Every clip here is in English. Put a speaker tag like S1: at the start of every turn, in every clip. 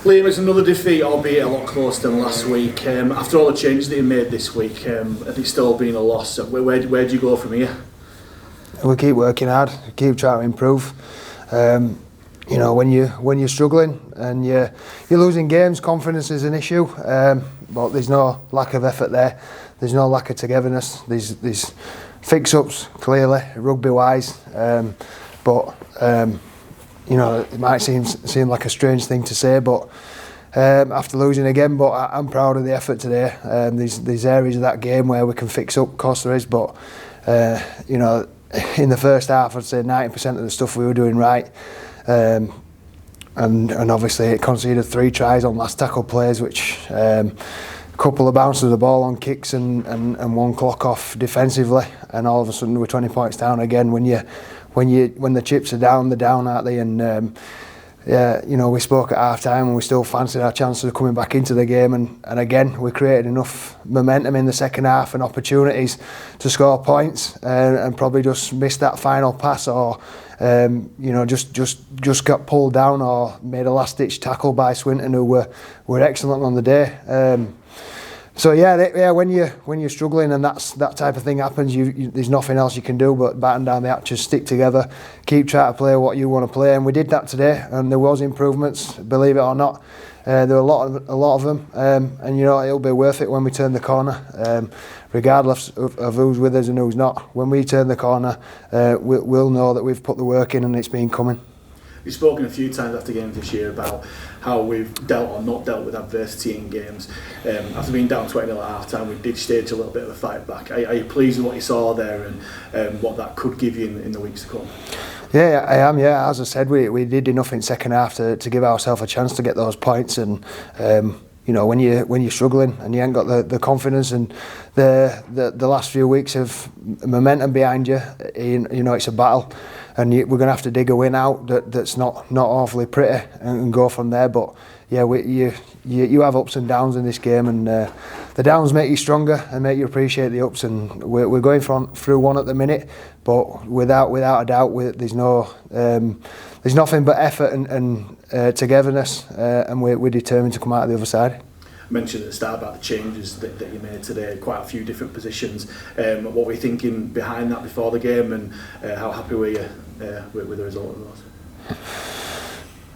S1: Liam, it's another defeat, albeit a lot closer than last week. After all the changes that you made this week, have it still been a loss? Where do you go from here?
S2: We keep working hard, keep trying to improve. You know, when you're struggling and you're losing games, confidence is an issue. But there's no lack of effort there. There's no lack of togetherness. There's fix-ups clearly, rugby-wise. But you know, it might seem like a strange thing to say, but after losing again, but I'm proud of the effort today. There's areas of that game where we can fix up, of course there is, but you know, in the first half I'd say 90% of the stuff we were doing right. And obviously it conceded 3 tries on last tackle plays, which a couple of bounces of the ball on kicks and 1 clock off defensively, and all of a sudden we're 20 points down again. When the chips are down, they're down, aren't they? And yeah, you know, we spoke at half time and we still fancied our chances of coming back into the game, and again we created enough momentum in the second half and opportunities to score points, and probably just missed that final pass, or you know, just got pulled down or made a last ditch tackle by Swinton, who were excellent on the day. So yeah, when you're struggling and that type of thing happens, there's nothing else you can do but batten down the hatches, stick together, keep trying to play what you want to play, and we did that today. And there was improvements, believe it or not. There were a lot of them, and you know, it'll be worth it when we turn the corner. Regardless of who's with us and who's not, when we turn the corner, we'll know that we've put the work in and it's been coming.
S1: We've spoken a few times after games this year about how we've dealt or not dealt with adversity in games. After being down 20-0 at half time, we did stage a little bit of a fight back. Are you pleased with what you saw there and what that could give you in the weeks to come?
S2: Yeah, I am. Yeah, as I said, we did enough in second half to give ourselves a chance to get those points. And you know, when you're struggling and you ain't got the confidence and the last few weeks of momentum behind you, you know, it's a battle. And we're going to have to dig a win out that's not awfully pretty and go from there. But yeah, you have ups and downs in this game, and the downs make you stronger and make you appreciate the ups. And we're going through one at the minute, but without a doubt, there's nothing but effort and togetherness, and we're determined to come out of the other side.
S1: Mentioned at the start about the changes that you made today, quite a few different positions. What were you thinking behind that before the game, and how happy were you with the result of those?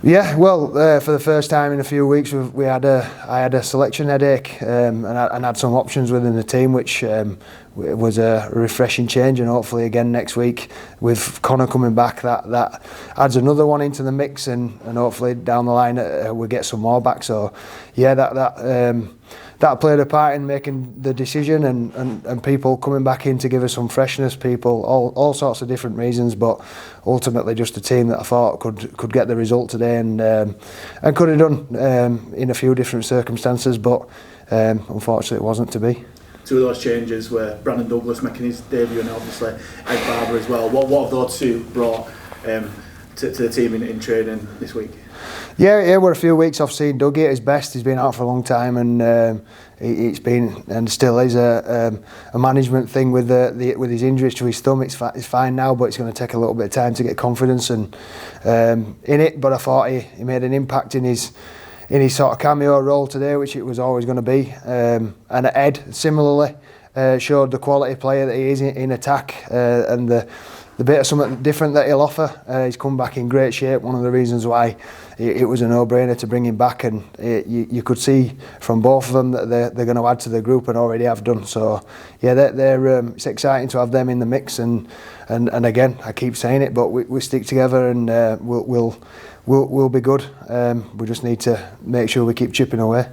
S2: Yeah, well, for the first time in a few weeks, I had a selection headache, and had some options within the team, which was a refreshing change, and hopefully again next week with Connor coming back, that adds another one into the mix, and hopefully down the line we get some more back. So yeah, that played a part in making the decision, and people coming back in to give us some freshness, people, all sorts of different reasons, but ultimately just a team that I thought could get the result today, and could have done in a few different circumstances, but unfortunately it wasn't to be.
S1: Two of those changes were Brandon Douglas making his debut, and obviously Ed Barber as well. What have those two brought to the team in training this week?
S2: Yeah, we're a few weeks off seeing Dougie at his best. He's been out for a long time, and it's been and still is a management thing with his injuries to his thumb. It's fine now, but it's going to take a little bit of time to get confidence and in it. But I thought he made an impact in his sort of cameo role today, which it was always going to be. And Ed similarly showed the quality player that he is in attack, and the bit of something different that he'll offer. He's come back in great shape. One of the reasons why it was a no-brainer to bring him back, and you could see from both of them that they're going to add to the group and already have done. So yeah, it's exciting to have them in the mix, and again, I keep saying it, but we stick together, and we'll be good. We just need to make sure we keep chipping away.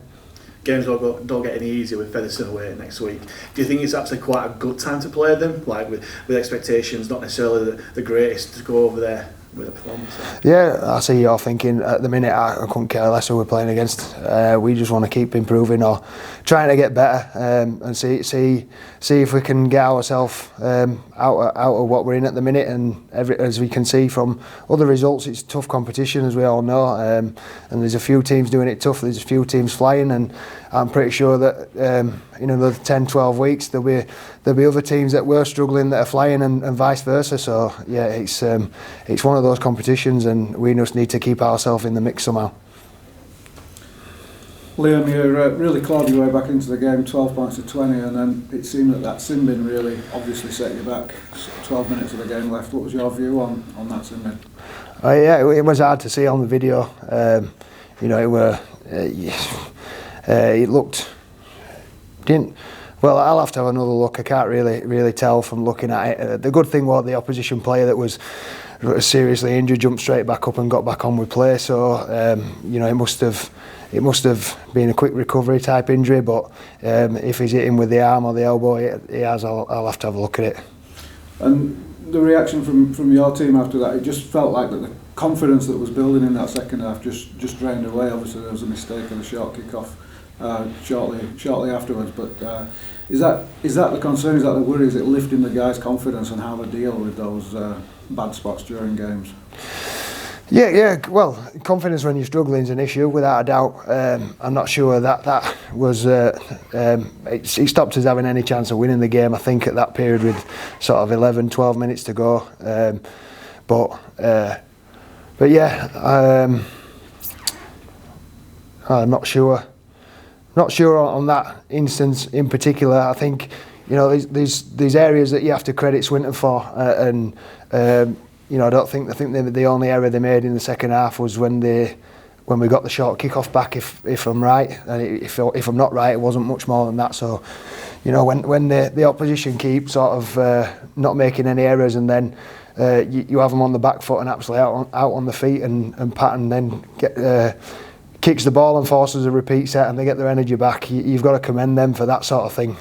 S1: Games don't get any easier with Featherstone away next week. Do you think it's actually quite a good time to play them, like with expectations not necessarily the greatest, to go over there with a performance?
S2: Yeah, I see you're thinking at the minute I couldn't care less who we're playing against. We just want to keep improving or trying to get better, and see if we can get ourselves out of what we're in at the minute. And as we can see from other results, it's tough competition, as we all know, and there's a few teams doing it tough, there's a few teams flying, and I'm pretty sure that in another 10-12 weeks there'll be other teams that were struggling that are flying, and vice versa. So yeah, it's one of those competitions, and we just need to keep ourselves in the mix somehow.
S3: Liam, you really clawed your way back into the game, 12 points to 20, and then it seemed that sin bin really obviously set you back. 12 minutes of the game left. What was your view on that sin bin?
S2: Yeah, it was hard to see on the video. You know, it looked didn't. Well, I'll have to have another look. I can't really tell from looking at it. The good thing was the opposition player that was seriously injured jumped straight back up and got back on with play. So you know, it must have been a quick recovery type injury. But if he's hitting with the arm or the elbow, he has. I'll have to have a look at it.
S3: And the reaction from your team after that, it just felt like that the confidence that was building in that second half just drained away. Obviously, there was a mistake of a short kick-off shortly afterwards. But is that the concern? Is that the worry? Is it lifting the guys' confidence and how they deal with those bad spots during games?
S2: Yeah. Well, confidence when you're struggling is an issue, without a doubt. I'm not sure that was. It stopped us having any chance of winning the game. I think at that period with sort of 11, 12 minutes to go. But yeah, I'm not sure. Not sure on that instance in particular. I think, you know, these areas that you have to credit Swinton for, and you know, I think the only error they made in the second half was when we got the short kick-off back. If I'm right, and if I'm not right, it wasn't much more than that. So, you know, when the opposition keep sort of not making any errors, and then you have them on the back foot and absolutely out on the feet, and Patton then kicks the ball and forces a repeat set, and they get their energy back. You've got to commend them for that sort of thing.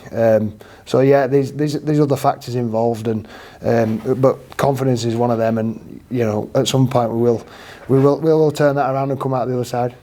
S2: So yeah, there's other factors involved, but confidence is one of them. And you know, at some point we will turn that around and come out the other side.